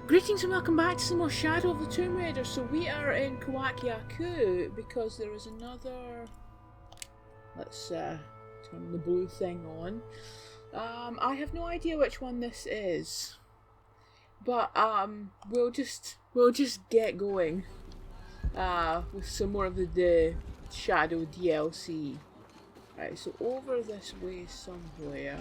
Greetings and welcome back to some more Shadow of the Tomb Raider. So we are in Kawakiaku because there is another... Let's turn the blue thing on. I have no idea which one this is. But we'll just get going with some more of the Shadow DLC. Right, so over this way somewhere.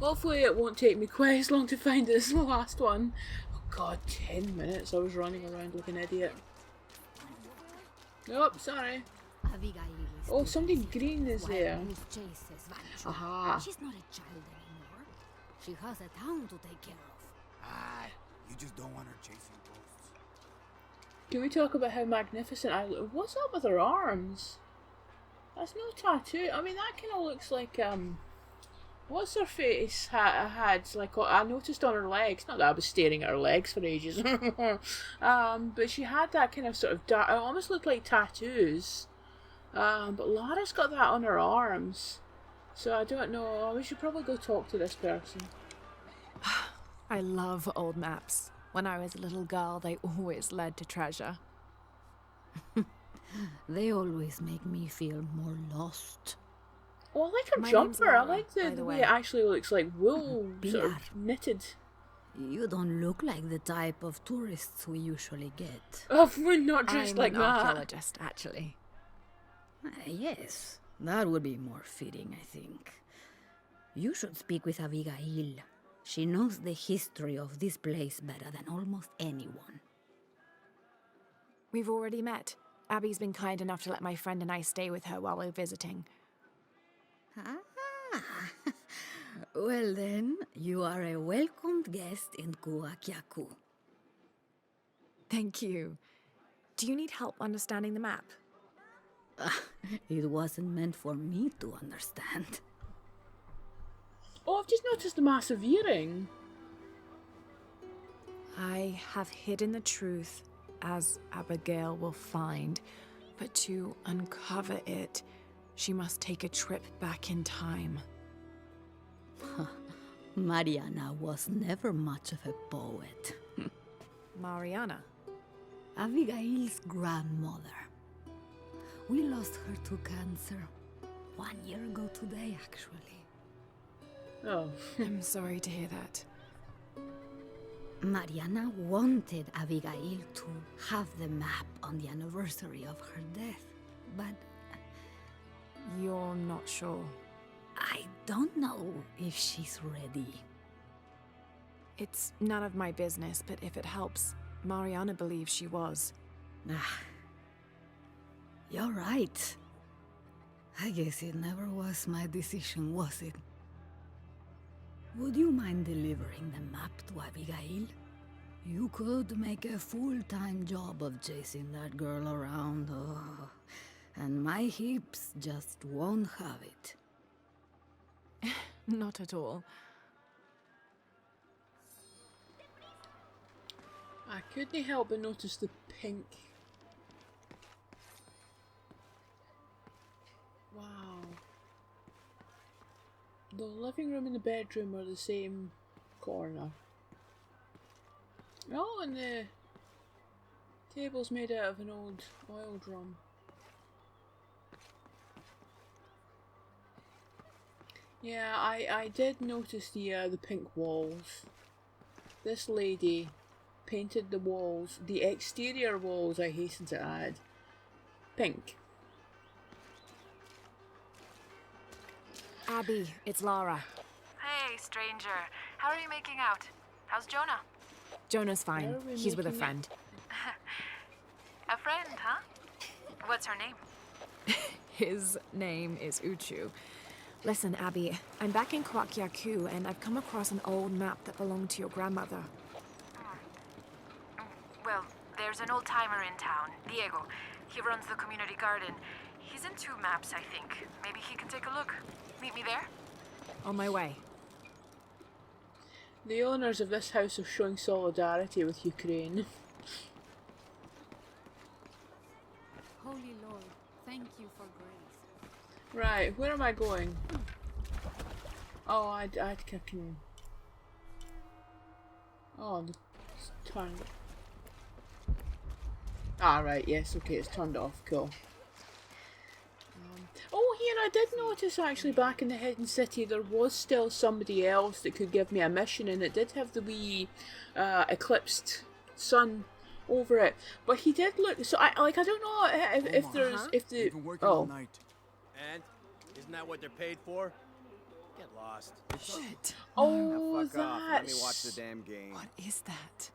Hopefully it won't take me quite as long to find this last one. Oh god, 10 minutes. I was running around like an idiot. Nope, sorry. Oh, something green is there. Aha. She's not a child anymore. She has a town to take care of. Ah, you just don't want her chasing ghosts. Can we talk about how magnificent I look? What's up with her arms? That's no tattoo. I mean, that kind of looks like, what's her face had? Like, I noticed on her legs. Not that I was staring at her legs for ages. But she had that kind of sort of dark, it almost looked like tattoos. But Lara's got that on her arms. So I don't know. We should probably go talk to this person. I love old maps. When I was a little girl, they always led to treasure. They always make me feel more lost. Oh, I like her My name's jumper. I Lara, like by the the way way. it actually looks like wool, sort of Pilar. knitted. You don't look like the type of tourists we usually get. Oh, we're not dressed I'm like an that. archaeologist, actually. Yes, that would be more fitting, I think. You should speak with Abigail. She knows the history of this place better than almost anyone. We've already met. Abby's been kind enough to let my friend and I stay with her while we're visiting. Ah, well then, you are a welcomed guest in Kuakyaku. Thank you. Do you need help understanding the map? It wasn't meant for me to understand. Oh, I've just noticed the massive earring. I have hidden the truth, as Abigail will find. But to uncover it, she must take a trip back in time. Mariana was never much of a poet. Mariana. Abigail's grandmother. We lost her to cancer 1 year ago today, actually. Oh. I'm sorry to hear that. Mariana wanted Abigail to have the map on the anniversary of her death, but You're not sure. I don't know if she's ready. It's none of my business, but if it helps, Mariana believes she was. Ah, you're right. I guess it never was my decision, was it? Would you mind delivering the map to Abigail? You could make a full-time job of chasing that girl around, oh, and my hips just won't have it. Not at all. I couldn't help but notice the pink. Wow. The living room and the bedroom are the same corner. Oh, and the table's made out of an old oil drum. Yeah, I did notice the pink walls. This lady painted the walls, the exterior walls, I hasten to add, pink. Abby, it's Lara. Hey, stranger. How are you making out? How's Jonah? Jonah's fine. Why are we He's with a making friend. A friend, huh? What's her name? His name is Uchu. Listen, Abby, I'm back in Kwakyaku and I've come across an old map that belonged to your grandmother. Well, there's an old-timer in town, Diego. He runs the community garden. He's into maps, I think. Maybe he can take a look. Meet me there? On my way. The owners of this house are showing solidarity with Ukraine. Holy Lord, thank you for grace. Right, where am I going? Oh, I can... Oh, it's turned. Ah, right, yes, okay, it's turned off, cool. Oh, here, I did notice actually back in the Hidden City there was still somebody else that could give me a mission, and it did have the wee eclipsed sun over it. But he did look, so I don't know if there's, if the, They've been working all oh. night. And? Isn't that what they're paid for? Get lost. Shit. Oh, Fuck off. Let me that's... watch the damn game. What is that?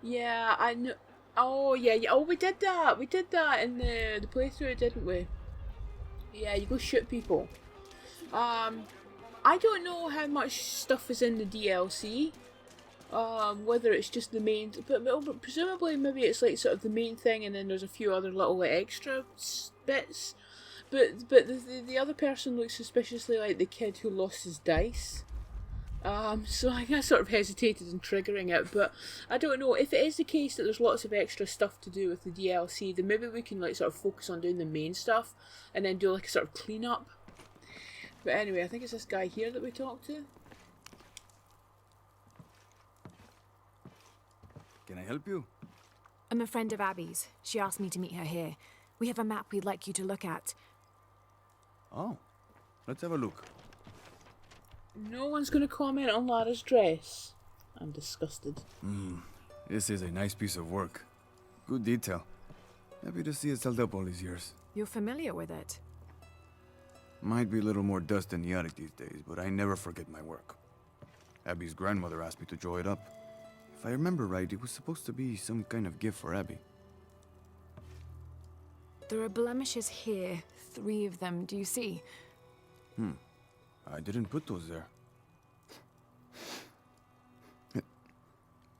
Yeah, I know. Oh, yeah, yeah. Oh, we did that. We did that in the playthrough, didn't we? Yeah, you go shoot people. I don't know how much stuff is in the DLC. Whether it's just the main, but presumably maybe it's like sort of the main thing, and then there's a few other little like, extra bits. But the other person looks suspiciously like the kid who lost his dice. So I sort of hesitated in triggering it, but I don't know, if it is the case that there's lots of extra stuff to do with the DLC, then maybe we can like sort of focus on doing the main stuff, and then do like a sort of clean up. But anyway, I think it's this guy here that we talked to. Can I help you? I'm a friend of Abby's. She asked me to meet her here. We have a map we'd like you to look at. Oh, let's have a look. No one's going to comment on Lara's dress. I'm disgusted. This is a nice piece of work. Good detail. Happy to see it's held up all these years. You're familiar with it? Might be a little more dust than the attic these days, but I never forget my work. Abby's grandmother asked me to draw it up. If I remember right, it was supposed to be some kind of gift for Abby. There are blemishes here. 3 of them, do you see? I didn't put those there. It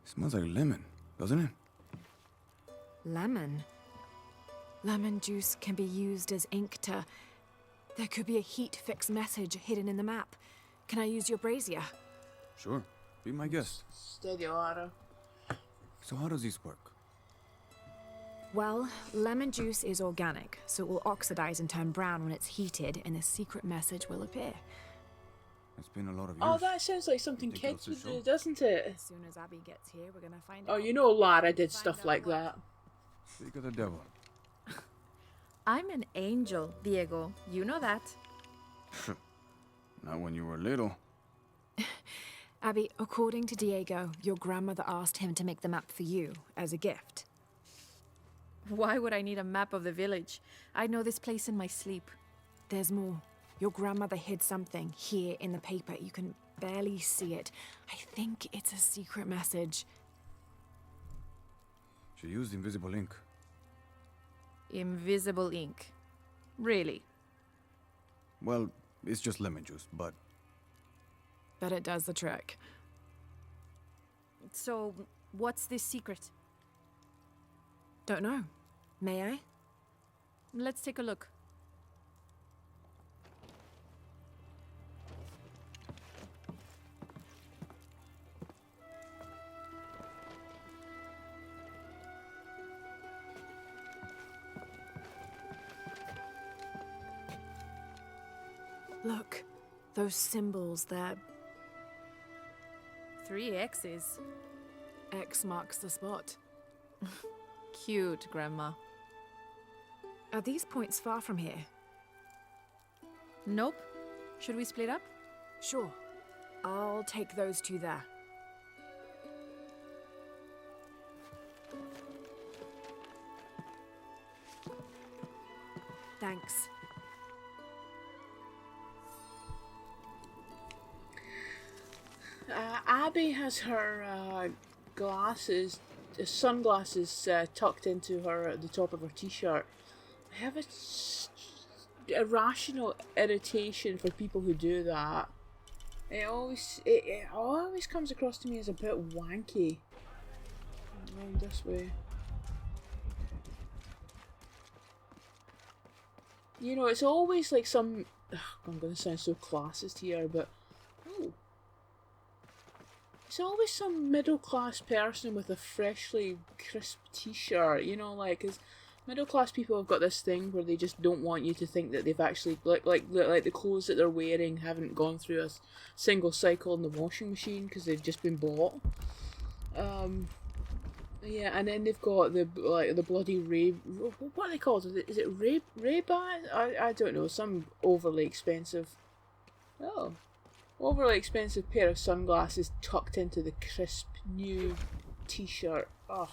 smells like lemon, doesn't it? Lemon? Lemon juice can be used as ink to... There could be a heat fix message hidden in the map. Can I use your brazier? Sure. Be my guest. Steady, Lara. So how does this work? Well, lemon juice is organic, so it will oxidize and turn brown when it's heated, and a secret message will appear. It's been a lot of years. Oh, that sounds like something Think kids would else to do, show? doesn't it? As soon as Abby gets here, we're gonna find Oh, out. you know Lara did stuff like that. Speak of the devil. I'm an angel, Diego. You know that. Not when you were little. Abby, according to Diego, your grandmother asked him to make the map for you, as a gift. Why would I need a map of the village? I know this place in my sleep. There's more. Your grandmother hid something here in the paper. You can barely see it. I think it's a secret message. She used invisible ink. Invisible ink. Really? Well, it's just lemon juice, but But it does the trick. So, what's this secret? Don't know. May I? Let's take a look. Look, those symbols, they're... 3 X's. X marks the spot. Cute, Grandma. Are these points far from here? Nope. Should we split up? Sure. I'll take those 2 there. Thanks. Abby has her glasses, sunglasses tucked into her at the top of her t-shirt. I have a irrational irritation for people who do that. It always comes across to me as a bit wanky. Around this way. You know, it's always like some... Ugh, I'm going to sound so classist here, but... Oh. It's always some middle-class person with a freshly crisp t-shirt, you know, like, 'cause Middle class people have got this thing where they just don't want you to think that they've actually like the clothes that they're wearing haven't gone through a single cycle in the washing machine because they've just been bought. Yeah, and then they've got the bloody what are they called? Is it Ray-Ban? I don't know. Some overly expensive. Oh, overly expensive pair of sunglasses tucked into the crisp new t-shirt. Oh,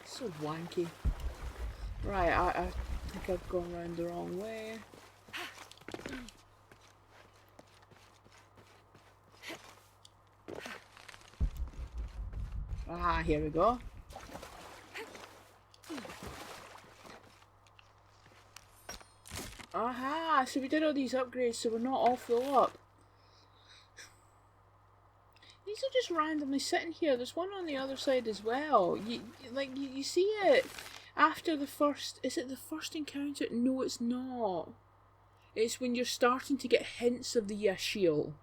so wanky. Right, I think I've gone round the wrong way. Ah, here we go. Aha, so we did all these upgrades so we're not all full up. These are just randomly sitting here. There's one on the other side as well. You see it after the first... Is it the first encounter? No, it's not. It's when you're starting to get hints of the Yashil.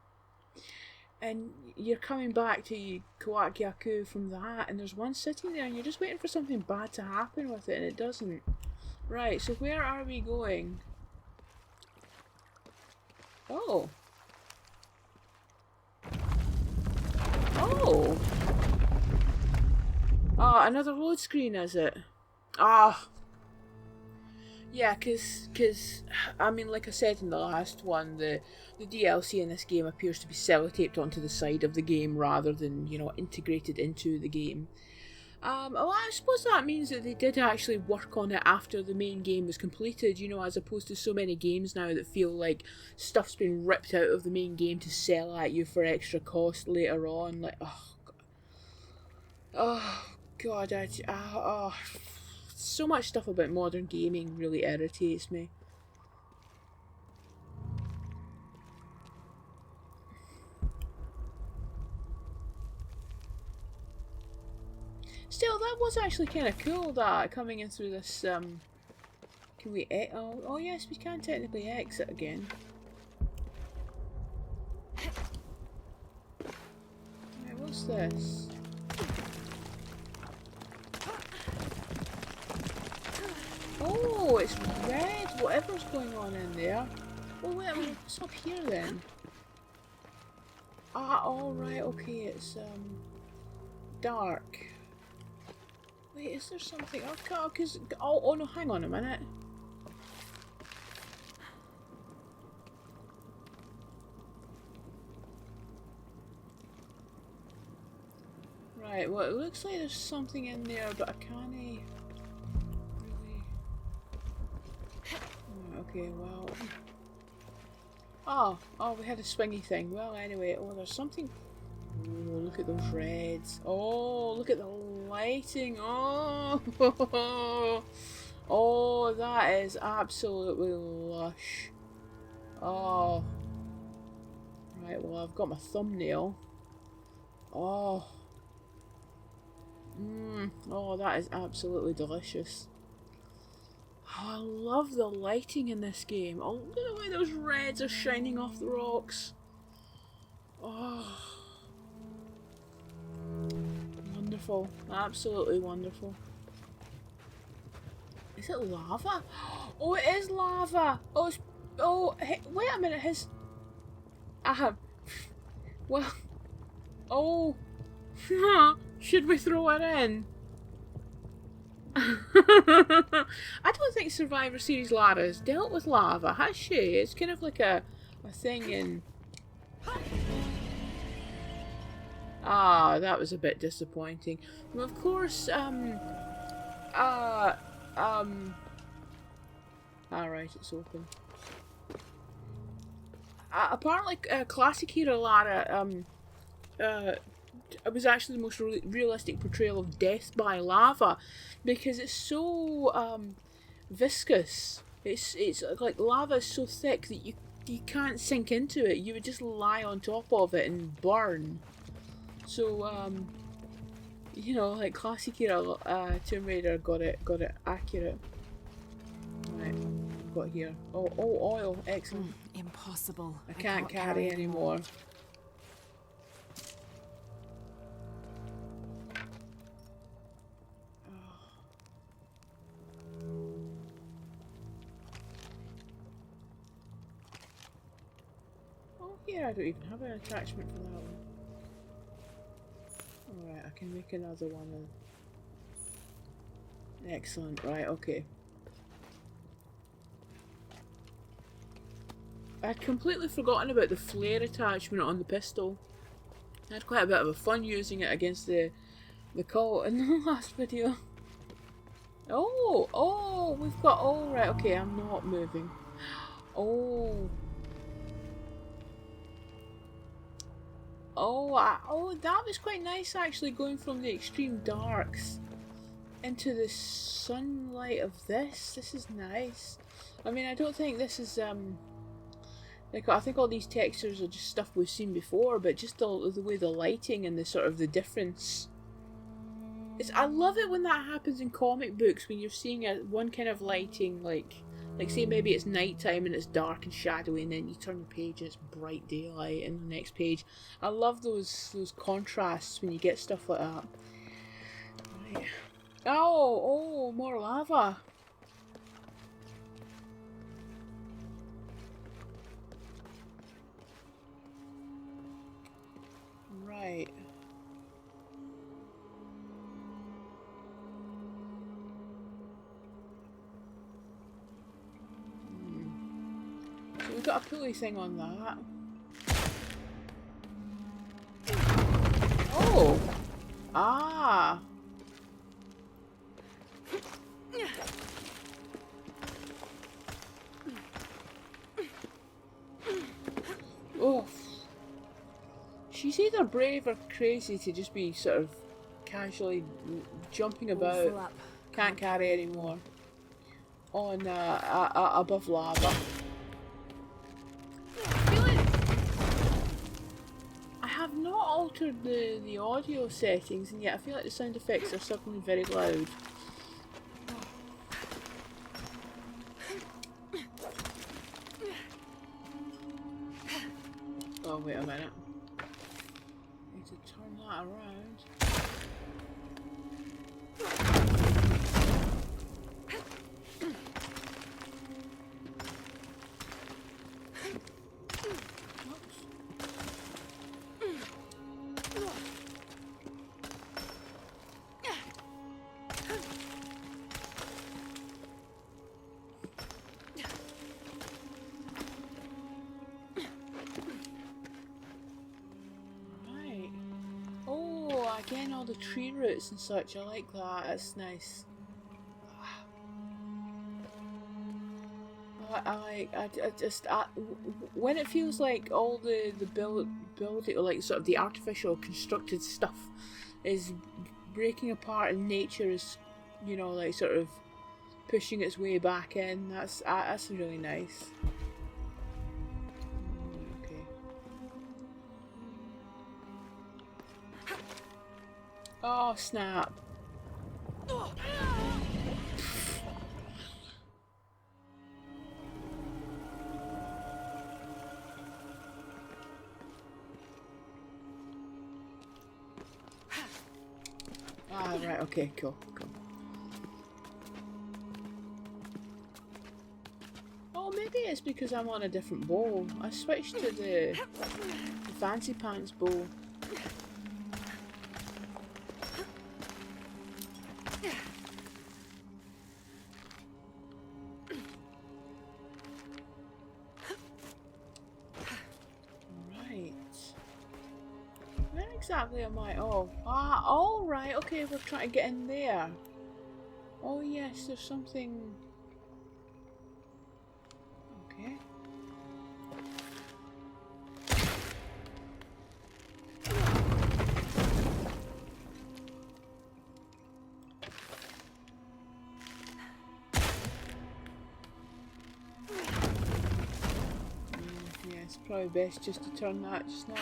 And you're coming back to Kawak-Yaku from that, and there's one sitting there, and you're just waiting for something bad to happen with it, and it doesn't. Right, so where are we going? Oh. Oh. Ah, another load screen, is it? Ah. Yeah, cause I mean, like I said in the last one, the DLC in this game appears to be sellotaped onto the side of the game rather than, you know, integrated into the game. Well, I suppose that means that they did actually work on it after the main game was completed, you know, as opposed to so many games now that feel like stuff's been ripped out of the main game to sell at you for extra cost later on. Like, oh god, so much stuff about modern gaming really irritates me. Still, that was actually kind of cool, that, coming in through this, can we, oh yes, we can technically exit again. Right, what's this? Oh, it's red, whatever's going on in there. Oh wait a minute, what's up here then? Ah, alright, okay, it's, dark. Wait, is there something? Oh no, hang on a minute. Right, well it looks like there's something in there, but I can't really... Okay, well... Oh, we had a swingy thing. Well, anyway, oh, there's something... Oh, look at those reds. Oh, look at the lighting. Oh, oh, that is absolutely lush. Oh. Right, well, I've got my thumbnail. Oh. Oh, that is absolutely delicious. Oh, I love the lighting in this game. Oh, look at the way those reds are shining off the rocks. Oh. Wonderful. Absolutely wonderful. Is it lava? Oh, it is lava! Oh, it's... Oh, hey, wait a minute, his... Well... Oh... Should we throw her in? I don't think Survivor Series Lara has dealt with lava, has she? It's kind of like a thing in... Ah, that was a bit disappointing. Well, of course, alright, it's open. Apparently, Classic Hero Lara, it was actually the most realistic portrayal of death by lava, because it's so, viscous. It's like lava is so thick that you can't sink into it. You would just lie on top of it and burn. So, you know, like Classic Hero, Tomb Raider got it accurate. Right, I've got here. Oh, oil, excellent. Impossible. I can't carry anymore. here? I don't even have an attachment for that one. Alright, I can make another one. Excellent, right, okay. I'd completely forgotten about the flare attachment on the pistol. I had quite a bit of a fun using it against the cult in the last video. Oh, we've got, oh right, okay, I'm not moving. Oh, that was quite nice actually, going from the extreme darks into the sunlight of this. This is nice. I mean, I don't think this is like, I think all these textures are just stuff we've seen before, but just the way the lighting and the sort of the difference. I love it when that happens in comic books, when you're seeing one kind of lighting, like say maybe it's nighttime and it's dark and shadowy, and then you turn the page and it's bright daylight in the next page. I love those contrasts when you get stuff like that. Right. Oh, more lava. Right. So we've got a pulley thing on that. Oh! Ah! Oh! She's either brave or crazy to just be sort of casually jumping about. Can't carry anymore. On above lava. I have not altered the audio settings, and yet I feel like the sound effects are suddenly very loud. Oh, wait a minute. I need to turn that around. Again, all the tree roots and such, I like that, it's nice. When it feels like all the building, or like sort of the artificial constructed stuff is breaking apart and nature is, you know, like sort of pushing its way back in, that's really nice. Oh, snap. Ah, right, okay, cool. Oh, maybe it's because I'm on a different bow. I switched to the fancy pants bow. Exactly am I? Oh, right, okay, we're trying to get in there. Oh yes, there's something. Okay. Yeah, it's probably best just to turn that just now.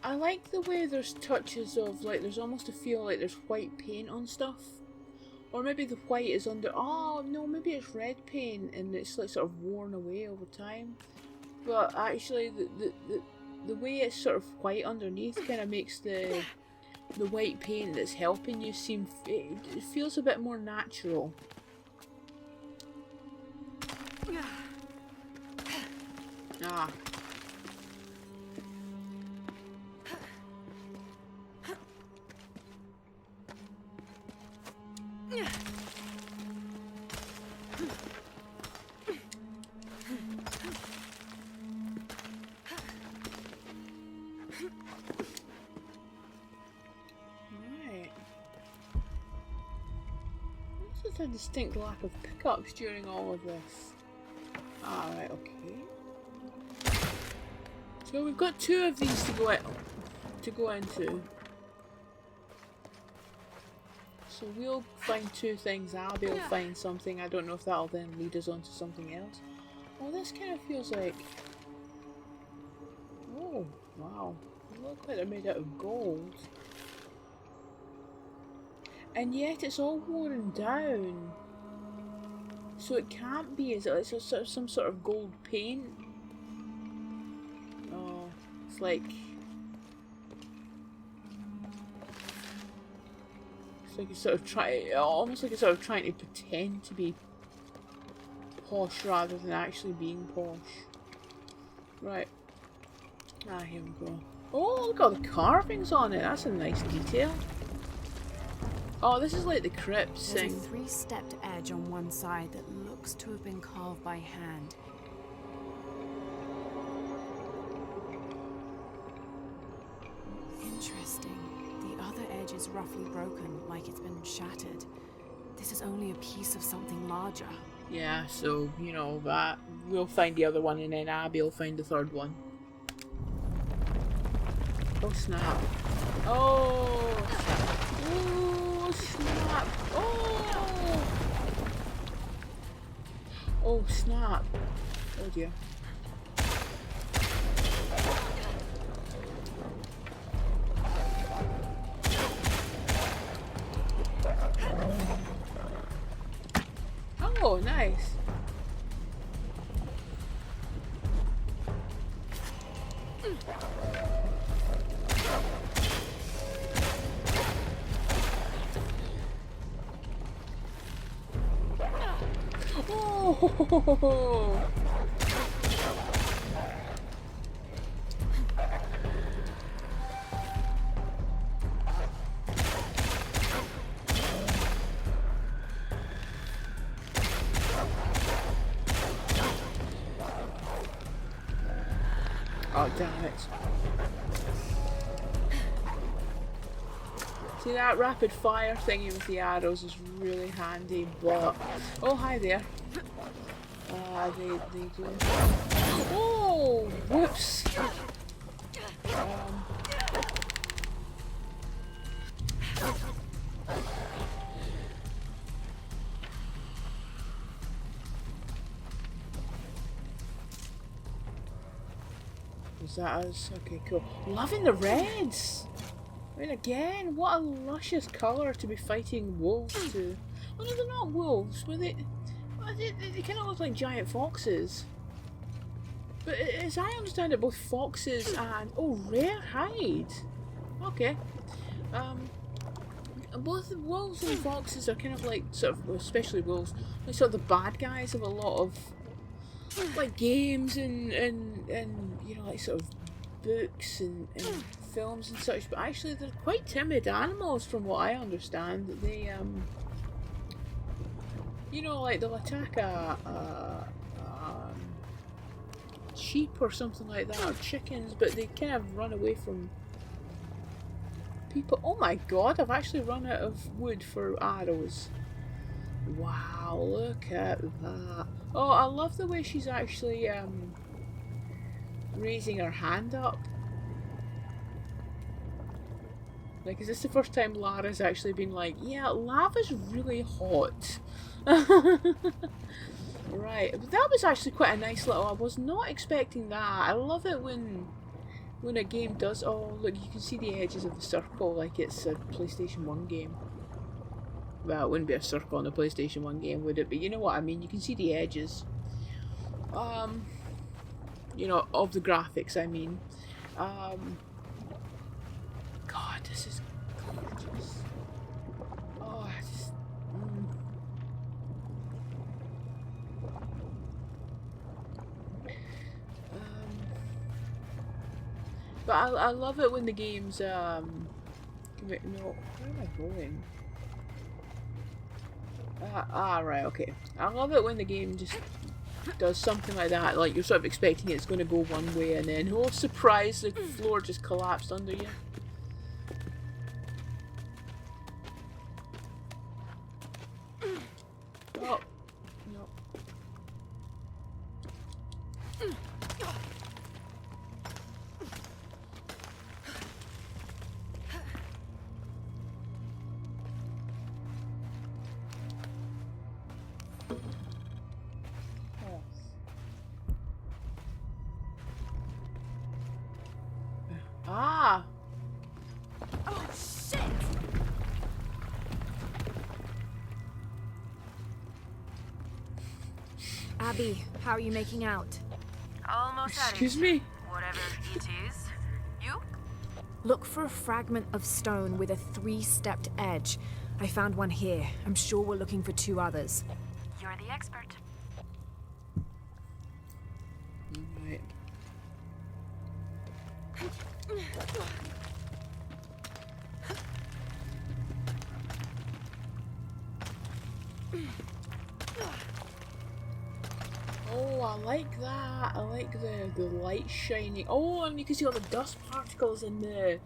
I like the way there's touches of, like, there's almost a feel like there's white paint on stuff. Or maybe the white is under, oh no, maybe it's red paint and it's like sort of worn away over time. But actually the way it's sort of white underneath kind of makes the white paint that's helping you seem, it feels a bit more natural. Ah. Right. This is a distinct lack of pickups during all of this. Alright, okay. So we've got 2 of these to go into. So we'll find 2 things. Abby will find something. I don't know if that'll then lead us on to something else. Oh, this kind of feels like... Oh, wow. They look like they're made out of gold. And yet it's all worn down. So it can't be. Is it like some sort of gold paint? Oh, it's like... It's like it's sort of almost like it's sort of trying to pretend to be posh rather than actually being posh. Right. Ah, here we go. Oh, look at all the carvings on it. That's a nice detail. Oh, this is like the crypts There's thing. a 3-stepped edge on one side that looks to have been carved by hand. Interesting. The other edge is roughly broken, like it's been shattered. This is only a piece of something larger. Yeah, so, you know, that we'll find the other one and then Abby will find the 3rd one. Oh, snap. Oh! Oh, snap! Oh! Oh, snap. Oh, dear. Oh, nice. Oh! Oh, damn it. See, that rapid fire thingy with the arrows is really handy, but... Oh, hi there. They do... Oh! Whoops! Was that us? Okay, cool. Loving the reds! I mean, again, what a luscious colour to be fighting wolves to. Oh no, they're not wolves, but they kind of look like giant foxes. But as I understand it, both foxes and... Oh, rare hide! Okay. Both wolves and foxes are kind of like, sort of, especially wolves, like sort of the bad guys of a lot of like games and you know, like sort of books and films and such, but actually they're quite timid animals from what I understand. They you know, like they'll attack a sheep or something like that, or chickens, but they kind of run away from people. Oh my god, I've actually run out of wood for arrows. Wow, look at that. Oh, I love the way she's actually raising her hand up. Like, is this the first time Lara's actually been like, yeah, lava's really hot. Right, but that was actually quite a nice little... I was not expecting that. I love it when a game does... Oh, look, you can see the edges of the circle like it's a PlayStation 1 game. Well, it wouldn't be a circle on a PlayStation 1 game, would it? But you know what I mean, you can see the edges. You know, of the graphics, I mean. God, this is gorgeous. Oh, I just... But I love it when the games wait, no, where am I going? Right, okay. I love it when the game just does something like that, like you're sort of expecting it's going to go one way and then, oh surprise, the floor just collapsed under you. Oh, no. Ah! Oh, shit! Abby, how are you making out? Almost at it. Excuse me? Whatever it is. You? Look for a fragment of stone with a 3-stepped edge. I found one here. I'm sure we're looking for 2 others. You're the expert. Right. Oh, I like that. I like the light shining. Oh, and you can see all the dust particles in the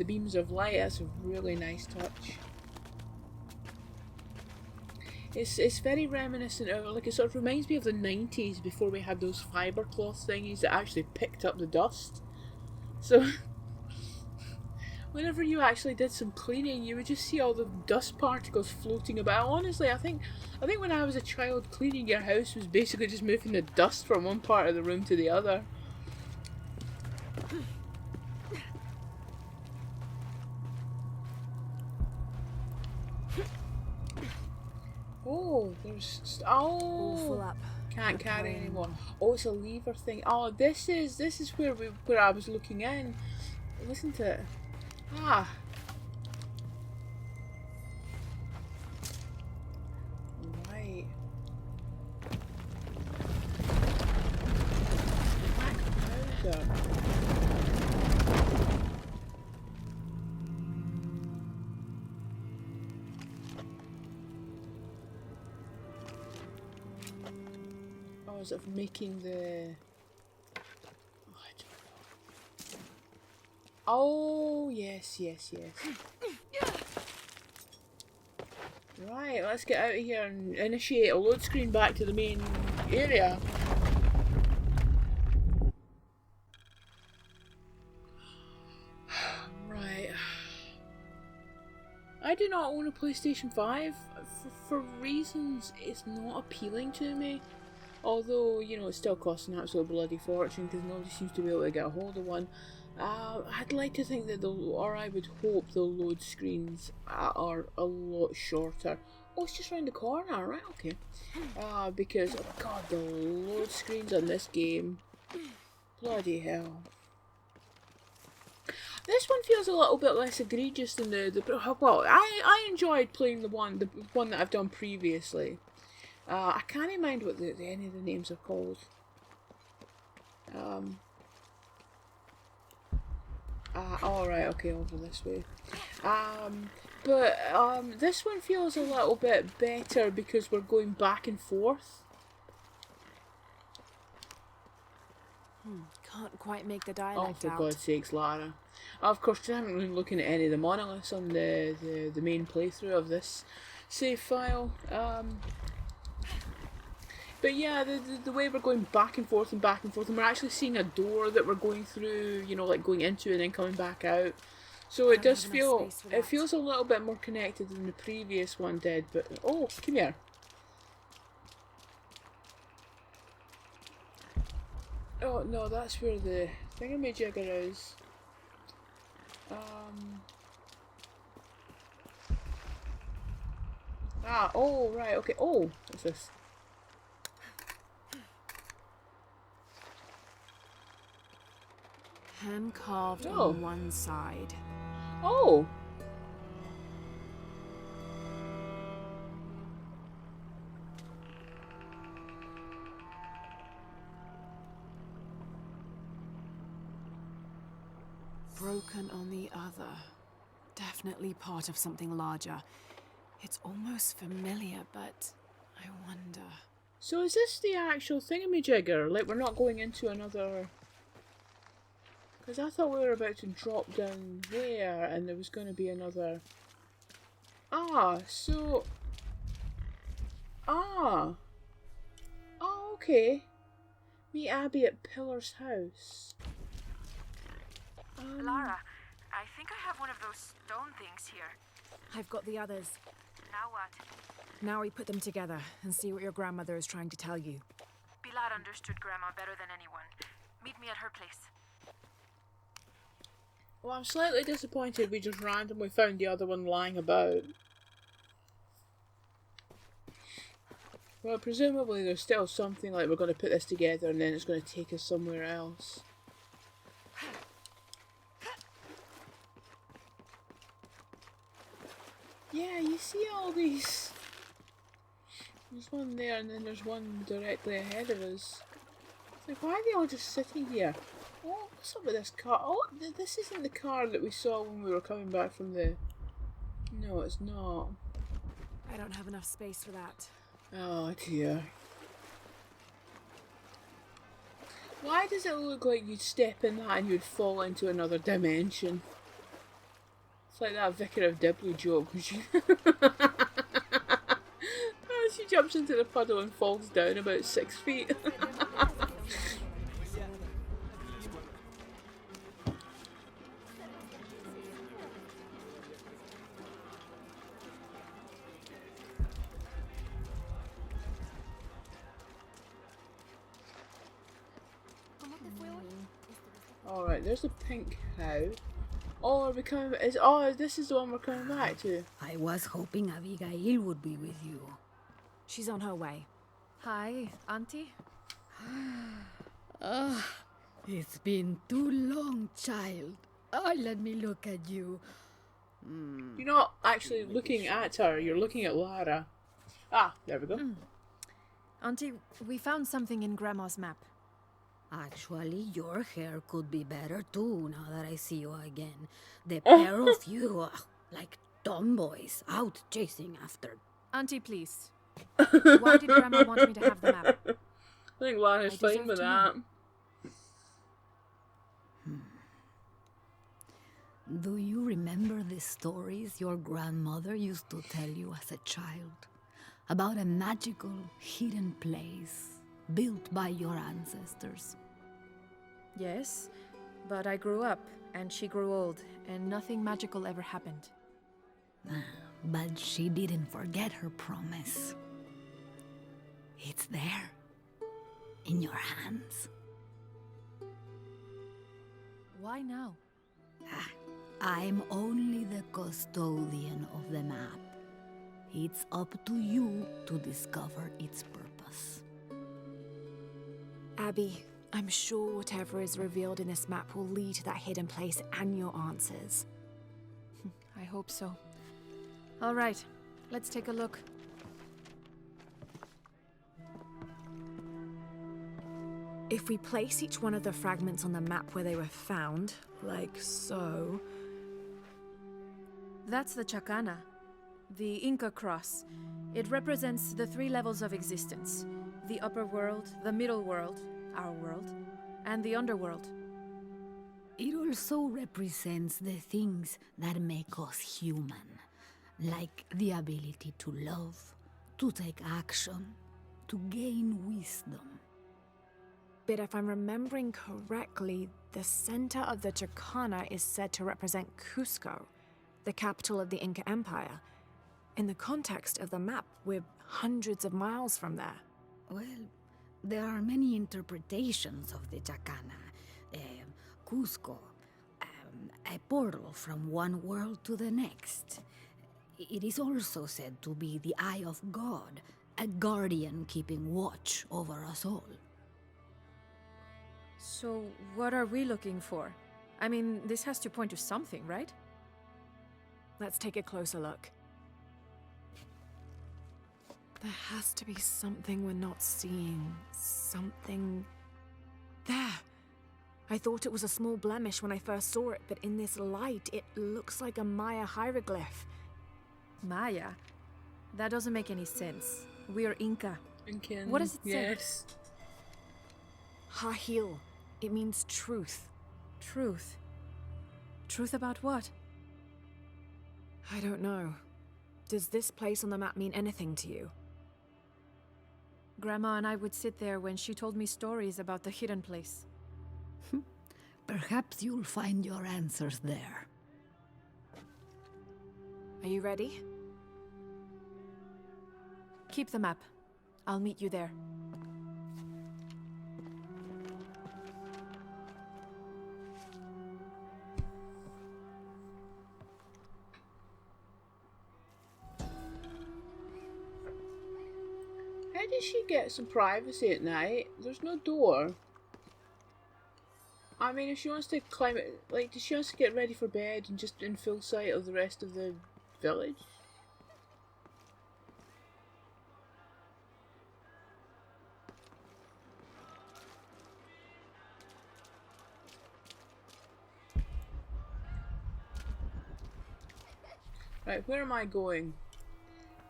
beams of light. That's a really nice touch. It's very reminiscent of, like, it sort of reminds me of the 90s before we had those fibre cloth thingies that actually picked up the dust. So whenever you actually did some cleaning, you would just see all the dust particles floating about. Honestly, I think when I was a child, cleaning your house was basically just moving the dust from one part of the room to the other. Oh, there's All full up. can't carry anymore. Oh, it's a lever thing. Oh, this is where I was looking in. Listen to it. Ah. Right. Black powder. Oh, is it for making the... Oh, I don't know. Oh, yes. Right, let's get out of here and initiate a load screen back to the main area. Right. I do not own a PlayStation 5 for reasons it's not appealing to me. Although, you know, it still costs an absolute bloody fortune because nobody seems to be able to get a hold of one. I'd like to think that I would hope the load screens are a lot shorter. Oh, it's just around the corner, right? Okay. Because, oh god, the load screens on this game. Bloody hell. This one feels a little bit less egregious than well, I enjoyed playing the one that I've done previously. I can't mind what any of the names are called. Alright, okay, over this way. But this one feels a little bit better because we're going back and forth. Can't quite make the Oh, dialect for out. God's sakes, Lara. Of course, I haven't been looking at any of the monoliths on the main playthrough of this save file. But yeah, the way we're going back and forth, and we're actually seeing a door that we're going through, you know, like going into and then coming back out. So it does have enough space for it that. feels a little bit more connected than the previous one did, but oh, come here. Oh no, that's where the thingamajigger is. Oh right, okay. Oh, what's this? Hand carved Oh. on one side. Oh. broken on the other. Definitely part of something larger. It's almost familiar, but I wonder. So is this the actual thingamajigger? Like, we're not going into another... Because I thought we were about to drop down there and there was going to be another... Ah, so... Ah! Oh, okay. Meet Abby at Pillar's house. Lara, I think I have one of those stone things here. I've got the others. Now what? Now we put them together and see what your grandmother is trying to tell you. Pilar understood Grandma better than anyone. Meet me at her place. Well, I'm slightly disappointed we just randomly found the other one lying about. Well, presumably there's still something like we're going to put this together and then it's going to take us somewhere else. Yeah, you see all these... There's one there and then there's one directly ahead of us. It's like, why are they all just sitting here? Oh, what's up with this car? Oh, this isn't the car that we saw when we were coming back from the... No, it's not. I don't have enough space for that. Oh dear. Why does it look like you'd step in that and you'd fall into another dimension? It's like that Vicar of Dibley joke. She she jumps into the puddle and falls down about 6 feet. Alright, there's a pink cow. Oh, are we coming? This is the one we're coming back to. I was hoping Abigail would be with you. She's on her way. Hi, Auntie. It's been too long, child. Let me look at you. You're not actually looking at her, you're looking at Lara. Ah, there we go. Auntie, we found something in Grandma's map. Actually, your hair could be better too, now that I see you again. The pair of you are like tomboys out chasing after. Auntie, please. Why did Grandma want me to have the map? I think Lara's I fine deserve with to that. know. Do you remember the stories your grandmother used to tell you as a child? About a magical, hidden place built by your ancestors? Yes, but I grew up, and she grew old, and nothing magical ever happened. But she didn't forget her promise. It's there, in your hands. Why now? I'm only the custodian of the map. It's up to you to discover its purpose. Abby, I'm sure whatever is revealed in this map will lead to that hidden place and your answers. I hope so. All right, let's take a look. If we place each one of the fragments on the map where they were found, like so... That's the Chacana, the Inca cross. It represents the 3 levels of existence. The upper world, the middle world, our world, and the underworld. It also represents the things that make us human, like the ability to love, to take action, to gain wisdom. But if I'm remembering correctly, the center of the Chacana is said to represent Cusco, the capital of the Inca Empire. In the context of the map, we're hundreds of miles from there. Well, there are many interpretations of the Chacana. Cusco, a portal from one world to the next. It is also said to be the Eye of God, a guardian keeping watch over us all. So, what are we looking for? I mean, this has to point to something, right? Let's take a closer look. There has to be something we're not seeing. Something... There! I thought it was a small blemish when I first saw it, but in this light, it looks like a Maya hieroglyph. Maya? That doesn't make any sense. We're Inca. Incan, What does it say? yes. Hahil. It means truth. Truth. Truth about what? I don't know. Does this place on the map mean anything to you? Grandma and I would sit there when she told me stories about the hidden place. Perhaps you'll find your answers there. Are you ready? Keep the map. I'll meet you there. How does she get some privacy at night? There's no door. I mean, if she wants to climb it, like, does she want to get ready for bed and just in full sight of the rest of the village? Right, where am I going?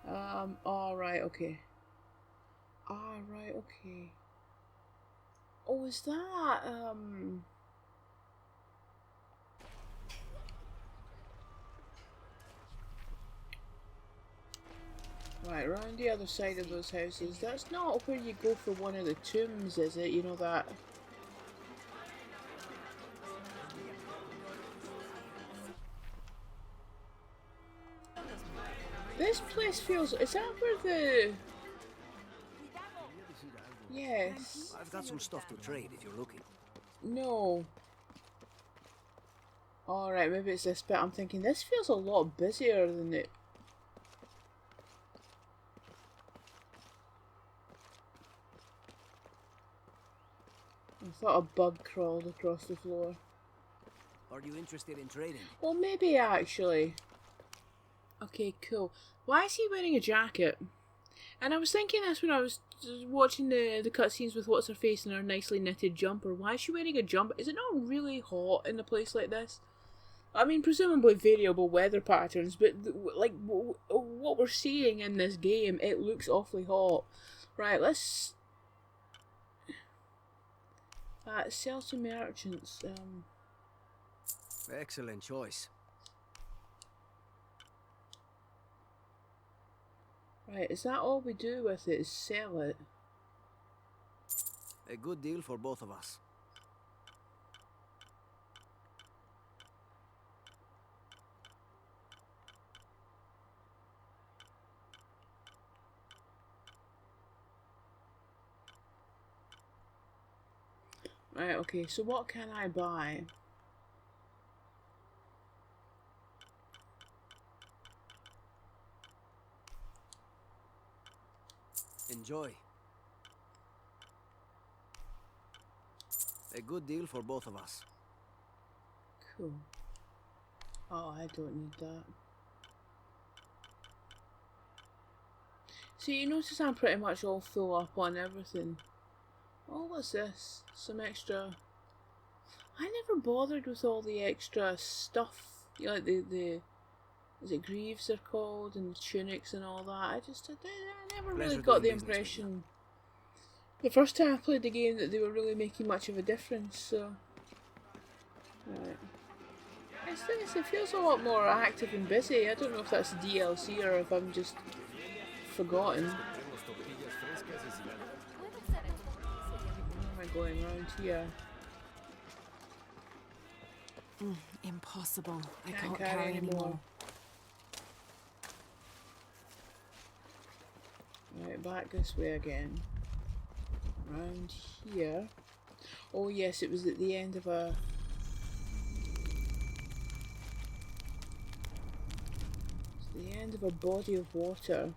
Alright, okay. Alright, okay. Oh, is that, Right, around the other side of those houses. That's not where you go for one of the tombs, is it? You know that... This place feels... Is that where the... Yes. I've got some stuff to trade if you're looking. No. Alright, maybe it's this bit. I'm thinking this feels a lot busier than it... I thought a bug crawled across the floor. Are you interested in trading? Well, maybe actually. Okay, cool. Why is he wearing a jacket? And I was thinking this when I was watching the cutscenes with What's Her Face in her nicely knitted jumper. Why is she wearing a jumper? Is it not really hot in a place like this? I mean, presumably variable weather patterns, but like what we're seeing in this game, it looks awfully hot. Right, let's... sell to merchants. Excellent choice. Right, is that all we do with it, is sell it? A good deal for both of us. Right, okay, so what can I buy? Enjoy. A good deal for both of us. Cool. Oh, I don't need that. So you notice I'm pretty much all full up on everything. Oh, what's this? Some extra... I never bothered with all the extra stuff. You know, like the is it greaves they're called, and tunics and all that. I never really got the impression the first time I played the game that they were really making much of a difference, so... Right. It feels a lot more active and busy. I don't know if that's DLC or if I'm just forgotten. Where am I going around here? Impossible. I Can't can't carry anymore. Right, back this way again. Round here. Oh yes, it was at the end of a... It's the end of a body of water.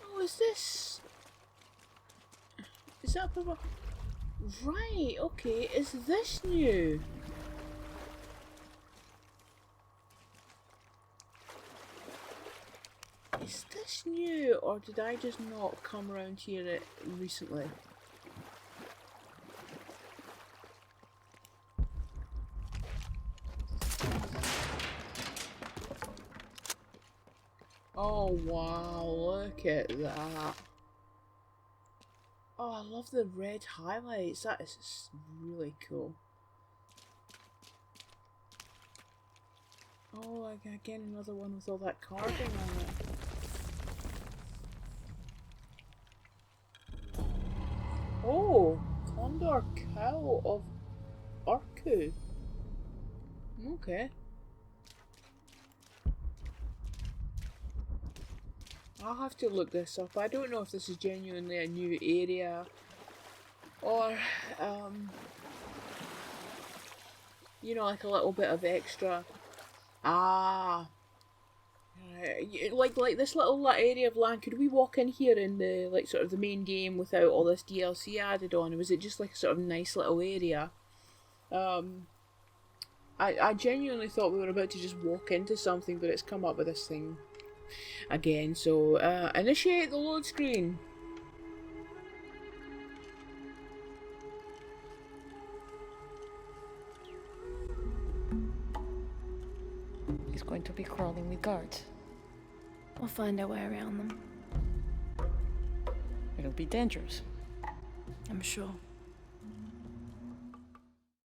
Oh, is this... Is that proper... Right, okay, is this new? Is this new, or did I just not come around here recently? Oh wow, look at that. Oh, I love the red highlights. That is just really cool. Oh, again another one with all that carving on it. Oh, Condor Cow of Urku. Okay. I'll have to look this up. I don't know if this is genuinely a new area or, you know, like a little bit of extra. Ah, like this little area of land. Could we walk in here in the like sort of the main game without all this DLC added on? Or was it just like a sort of nice little area? I genuinely thought we were about to just walk into something, but it's come up with this thing again. So initiate the load screen. He's going to be crawling with guards. We'll find our way around them. It'll be dangerous. I'm sure.